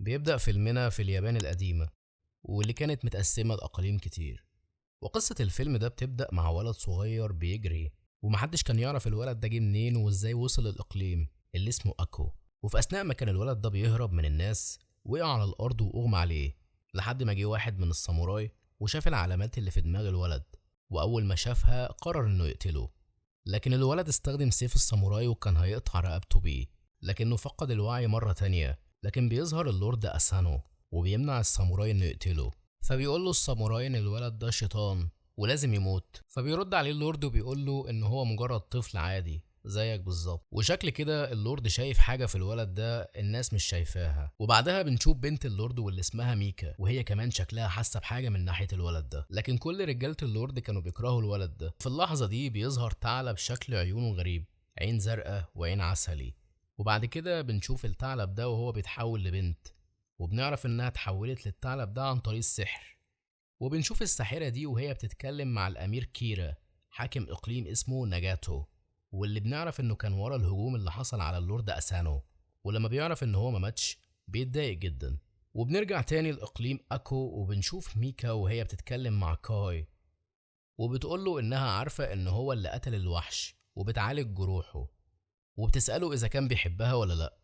بيبدأ فيلمنا في اليابان القديمة واللي كانت متقسمة لأقاليم كتير. وقصة الفيلم ده بتبدأ مع ولد صغير بيجري، ومحدش كان يعرف الولد ده جه منين وازاي وصل الإقليم اللي اسمه أكو. وفي أثناء ما كان الولد ده بيهرب من الناس وقع على الأرض وأغمى عليه، لحد ما جه واحد من الساموراي وشاف العلامات اللي في دماغ الولد، وأول ما شافها قرر إنه يقتله. لكن الولد استخدم سيف الساموراي وكان هيقطع رقبته بيه، لكنه فقد الوعي مرة تانية. لكن بيظهر اللورد أسانو وبيمنع الساموراي إنه يقتله، فبيقول له الساموراي إن الولد ده شيطان ولازم يموت. فبيرد عليه اللورد وبيقول له إن هو مجرد طفل عادي زيك بالظبط. وشكل كده اللورد شايف حاجة في الولد ده الناس مش شايفاها. وبعدها بنشوف بنت اللورد واللي اسمها ميكا، وهي كمان شكلها حاسة بحاجة من ناحية الولد ده. لكن كل رجالة اللورد كانوا بيكرهوا الولد ده. في اللحظة دي بيظهر ثعلب شكل عيونه غريب، عين زرقاء وعين عسلي. وبعد كده بنشوف الثعلب ده وهو بيتحول لبنت، وبنعرف انها اتحولت للثعلب ده عن طريق السحر. وبنشوف الساحرة دي وهي بتتكلم مع الأمير كيرا، حاكم إقليم اسمه ناجاتو، واللي بنعرف إنه كان ورا الهجوم اللي حصل على اللورد أسانو. ولما بيعرف إن هو ما ماتش بيتضايق جدا. وبنرجع تاني لإقليم أكو وبنشوف ميكا وهي بتتكلم مع كاي، وبتقوله إنها عارفة إن هو اللي قتل الوحش وبتعالج جروحه، وبتسأله إذا كان بيحبها ولا لأ.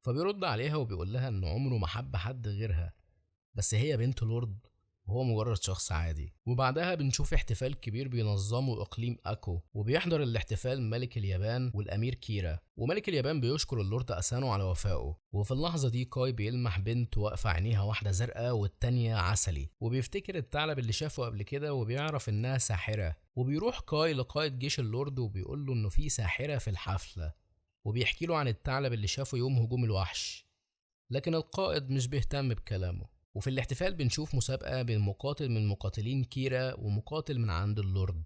فبيرد عليها وبيقول لها إنه عمره ما حب حد غيرها، بس هي بنت لورد وهو مجرد شخص عادي. وبعدها بنشوف احتفال كبير بينظمه إقليم أكو، وبيحضر الاحتفال ملك اليابان والأمير كيرا. وملك اليابان بيشكر اللورد أسانو على وفائه. وفي اللحظة دي كاي بيلمح بنت واقفة عينيها واحدة زرقاء والتانية عسلي، وبيفتكر الثعلب اللي شافه قبل كده وبيعرف إنها ساحرة. وبيروح كاي لقائد جيش اللورد وبيقول له إنه في ساحرة في الحفلة، وبيحكي له عن الثعلب اللي شافه يوم هجوم الوحش. لكن القائد مش بيهتم بكلامه. وفي الاحتفال بنشوف مسابقة بين مقاتل من مقاتلين كيرا ومقاتل من عند اللورد.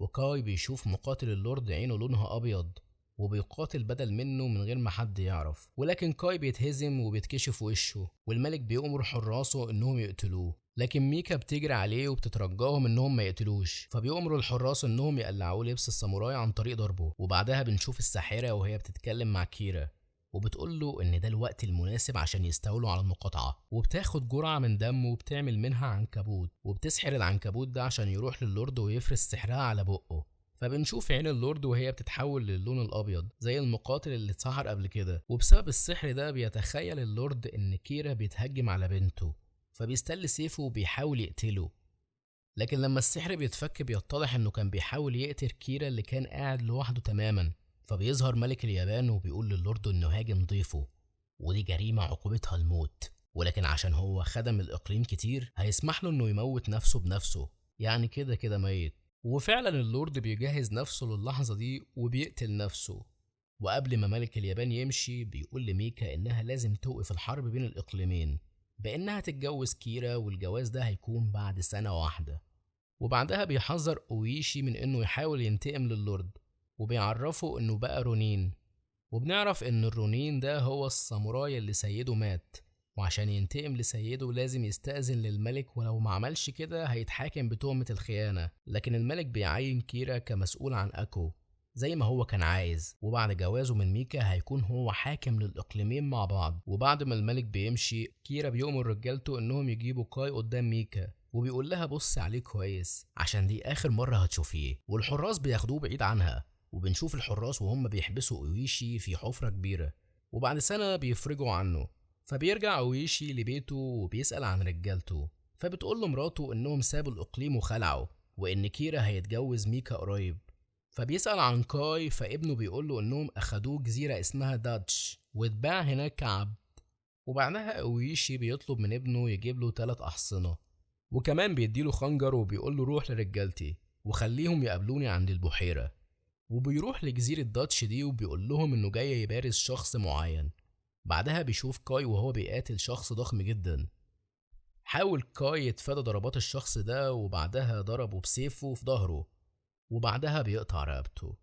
وكاي بيشوف مقاتل اللورد عينه لونها أبيض وبيقاتل بدل منه من غير ما حد يعرف. ولكن كاي بيتهزم وبيتكشف وشه، والملك بيأمر حراسه انهم يقتلوه. لكن ميكا بتجري عليه وبتترجاهم انهم ما يقتلوش، فبيأمروا الحراس انهم يقلعوه لبس الساموراي عن طريق ضربه. وبعدها بنشوف الساحرة وهي بتتكلم مع كيرا وبتقول له ان ده الوقت المناسب عشان يستولوا على المقاطعة، وبتاخد جرعة من دمه وبتعمل منها عنكبوت، وبتسحر العنكبوت ده عشان يروح للورد ويفرز سحرها على بقه. فبنشوف عين اللورد وهي بتتحول للون الابيض زي المقاتل اللي اتسحر قبل كده. وبسبب السحر ده بيتخيل اللورد ان كيرا بيتهجم على بنته، فبيستل سيفه وبيحاول يقتله. لكن لما السحر بيتفك بيتضح انه كان بيحاول يقتل كيرا اللي كان قاعد لوحده تماما. فبيظهر ملك اليابان وبيقول للورد انه هاجم ضيفه، ودي جريمة عقوبتها الموت. ولكن عشان هو خدم الإقليم كتير هيسمح له إنه يموت نفسه بنفسه، يعني كده كده ميت. وفعلا اللورد بيجهز نفسه للحظة دي وبيقتل نفسه. وقبل ما ملك اليابان يمشي بيقول لميكا إنها لازم توقف الحرب بين الإقليمين بإنها تتجوز كيرا، والجواز ده هيكون بعد سنة واحدة. وبعدها بيحذر أويشي من إنه يحاول ينتقم للورد، وبيعرفه إنه بقى رونين. وبنعرف ان الرونين ده هو الساموراي اللي سيده مات، وعشان ينتقم لسيده لازم يستأذن للملك، ولو ما عملش كده هيتحاكم بتهمة الخيانة. لكن الملك بيعين كيرا كمسؤول عن أكو زي ما هو كان عايز، وبعد جوازه من ميكا هيكون هو حاكم للإقليمين مع بعض. وبعد ما الملك بيمشي كيرا بيؤمر رجالته انهم يجيبوا كاي قدام ميكا، وبيقول لها بص عليه كويس عشان دي آخر مرة هتشوفيه. والحراس بياخدوه بعيد عنها، وبنشوف الحراس وهم بيحبسوا أويشي في حفرة كبيرة. وبعد سنة بيفرجوا عنه، فبيرجع أويشي لبيته وبيسأل عن رجالته. فبتقول له مراته إنهم سابوا الإقليم وخلعوا، وإن كيرا هيتجوز ميكا قريب. فبيسأل عن كاي، فابنه بيقول له إنهم أخدوه جزيرة اسمها داتش واتباع هناك كعبد. وبعدها أويشي بيطلب من ابنه يجيب له 3 أحصنة، وكمان بيديله خنجر وبيقول له روح لرجالتي وخليهم يقابلوني عند البحيرة. وبيروح لجزيرة داتش دي وبيقول لهم انه جاي يبارز شخص معين. بعدها بيشوف كاي وهو بيقاتل شخص ضخم جدا. حاول كاي يتفادى ضربات الشخص ده، وبعدها ضربه بسيفه في ظهره، وبعدها بيقطع رقبته.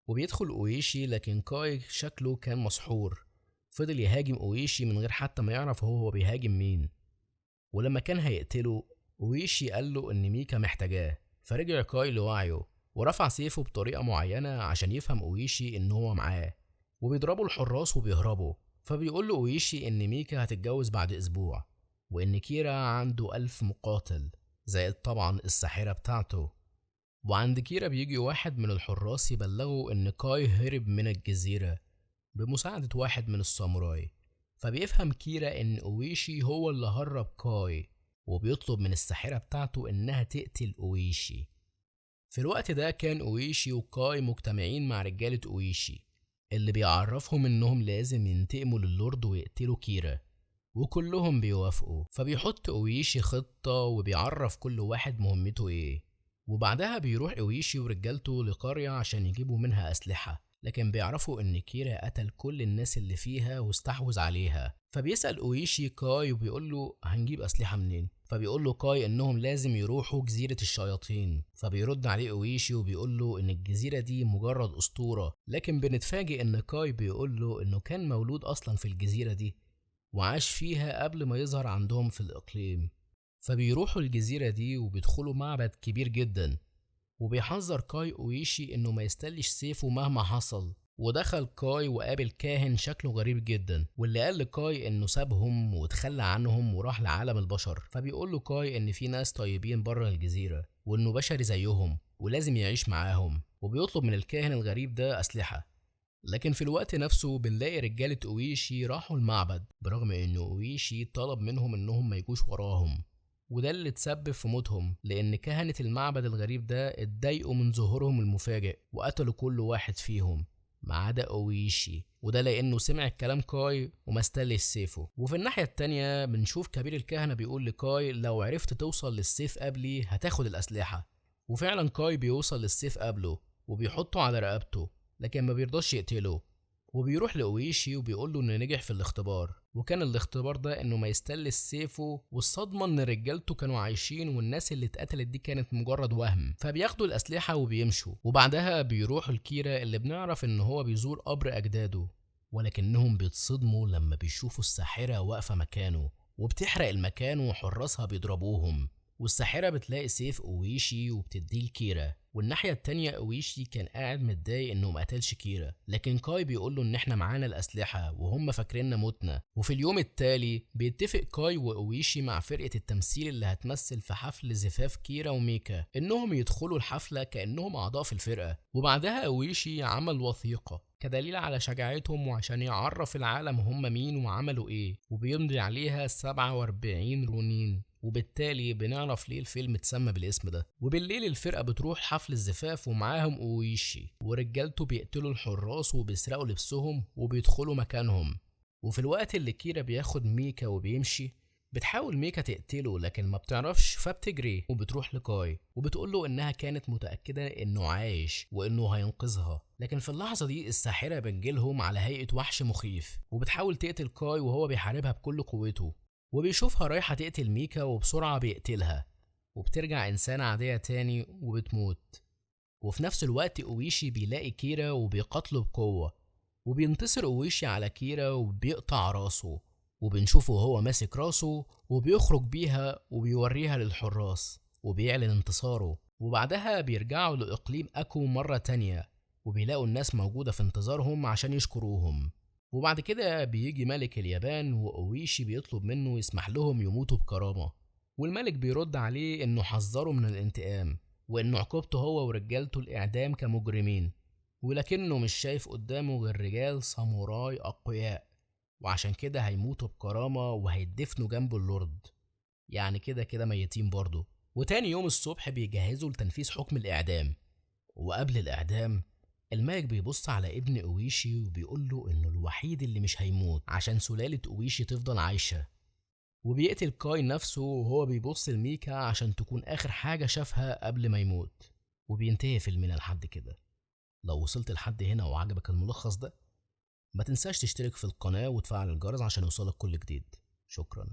وبيدخل اويشي، لكن كاي شكله كان مسحور، فضل يهاجم اويشي من غير حتى ما يعرف هو بيهاجم مين. ولما كان هيقتله اويشي قال له ان ميكا محتاجاه، فرجع كاي لوعيه ورفع سيفه بطريقة معينة عشان يفهم أويشي إن هو معاه. وبيضربوا الحراس وبيهربوا، فبيقول له أويشي إن ميكا هتتجوز بعد أسبوع، وإن كيرا عنده 1000 مقاتل زائد طبعا الساحرة بتاعته. وعند كيرا بيجي واحد من الحراس يبلغه إن كاي هرب من الجزيرة بمساعدة واحد من الساموراي. فبيفهم كيرا إن أويشي هو اللي هرب كاي، وبيطلب من الساحرة بتاعته إنها تقتل أويشي. في الوقت ده كان أويشي وكاي مجتمعين مع رجالة أويشي اللي بيعرفهم إنهم لازم ينتقموا للورد ويقتلوا كيرا، وكلهم بيوافقوا. فبيحط أويشي خطة وبيعرف كل واحد مهمته إيه، وبعدها بيروح أويشي ورجالته لقرية عشان يجيبوا منها أسلحة، لكن بيعرفوا إن كيرا قتل كل الناس اللي فيها واستحوذ عليها. فبيسأل أويشي كاي وبيقول له هنجيب أسلحة منين؟ فبيقول له كاي إنهم لازم يروحوا جزيرة الشياطين. فبيرد عليه أويشي وبيقول له إن الجزيرة دي مجرد أسطورة، لكن بنتفاجئ إن كاي بيقول له إنه كان مولود أصلا في الجزيرة دي وعاش فيها قبل ما يظهر عندهم في الإقليم. فبيروحوا الجزيرة دي وبيدخلوا معبد كبير جدا، وبيحذر كاي أويشي إنه ما يستلش سيفه مهما حصل. ودخل كاي وقابل كاهن شكله غريب جدا، واللي قال لكاي إنه سابهم وتخلى عنهم وراح لعالم البشر. فبيقول له كاي إن في ناس طيبين بره الجزيرة وإنه بشري زيهم ولازم يعيش معاهم، وبيطلب من الكاهن الغريب ده أسلحة. لكن في الوقت نفسه بنلاقي رجالة أويشي راحوا المعبد برغم إن أويشي طلب منهم إنهم ما يجوش وراهم، وده اللي تسبب في موتهم، لأن كهنة المعبد الغريب ده اتضايقوا من ظهورهم المفاجئ وقتلوا كل واحد فيهم ما عدا أويشي، وده لأنه سمع الكلام كاي وما استلش سيفه. وفي الناحية التانية بنشوف كبير الكهنة بيقول لكاي لو عرفت توصل للسيف قبلي هتاخد الأسلحة. وفعلا كاي بيوصل للسيف قبله وبيحطه على رقبته، لكن ما بيرضاش يقتله. وبيروح لأويشي وبيقول له انه نجح في الاختبار، وكان الاختبار ده انه ما يستلس سيفه، والصدمة ان رجالته كانوا عايشين والناس اللي اتقتلت دي كانت مجرد وهم. فبياخدوا الأسلحة وبيمشوا، وبعدها بيروحوا لكيرا اللي بنعرف ان هو بيزور قبر أجداده، ولكنهم بيتصدموا لما بيشوفوا الساحرة واقفة مكانه وبتحرق المكان وحراسها بيضربوهم. والساحرة بتلاقي سيف أويشي وبتديه لكيرا. والناحية التانية أويشي كان قاعد متضايق إنه مقتلش كيرا، لكن كاي بيقوله إن إحنا معانا الأسلحة وهم فاكريننا متنا. وفي اليوم التالي بيتفق كاي وأويشي مع فرقة التمثيل اللي هتمثل في حفل زفاف كيرا وميكا إنهم يدخلوا الحفلة كأنهم أعضاء في الفرقة. وبعدها أويشي عمل وثيقة كدليل على شجاعتهم وعشان يعرف العالم هم مين وعملوا إيه، وبيمضي عليها 47 رونين، وبالتالي بنعرف ليه الفيلم اتسمى بالاسم ده. وبالليل الفرقة بتروح حفل الزفاف ومعاهم أويشي، ورجالته بيقتلوا الحراس وبيسرقوا لبسهم وبيدخلوا مكانهم. وفي الوقت اللي كيرا بياخد ميكا وبيمشي بتحاول ميكا تقتله لكن ما بتعرفش، فبتجري وبتروح لكاي وبتقوله انها كانت متأكدة انه عايش وانه هينقذها. لكن في اللحظة دي الساحرة بتجيلهم على هيئة وحش مخيف وبتحاول تقتل كاي وهو بيحاربها بكل قوته، وبيشوفها رايحة تقتل ميكا وبسرعة بيقتلها وبترجع إنسانة عادية تاني وبتموت. وفي نفس الوقت أويشي بيلاقي كيرا وبيقاتله بقوة، وبينتصر أويشي على كيرا وبيقطع راسه، وبنشوفه وهو ماسك راسه وبيخرج بيها وبيوريها للحراس وبيعلن انتصاره. وبعدها بيرجعوا لإقليم أكو مرة تانية وبيلاقوا الناس موجودة في انتظارهم عشان يشكروهم. وبعد كده بيجي ملك اليابان وأويشي بيطلب منه يسمح لهم يموتوا بكرامة، والملك بيرد عليه انه حذره من الانتقام وانه عقوبته هو ورجالته الإعدام كمجرمين، ولكنه مش شايف قدامه غير رجال ساموراي أقوياء، وعشان كده هيموتوا بكرامة وهيدفنوا جنب اللورد، يعني كده كده ميتين برضه. وتاني يوم الصبح بيجهزوا لتنفيذ حكم الإعدام، وقبل الإعدام الملك بيبص على ابن أويشي وبيقول له إنه الوحيد اللي مش هيموت عشان سلالة أويشي تفضل عايشة. وبيقتل كاي نفسه وهو بيبص لميكا عشان تكون آخر حاجة شافها قبل ما يموت. وبينتهي فيلمنا لحد كده. لو وصلت لحد هنا وعجبك الملخص ده ما تنساش تشترك في القناة وتفعل الجرس عشان يوصلك كل جديد. شكرا.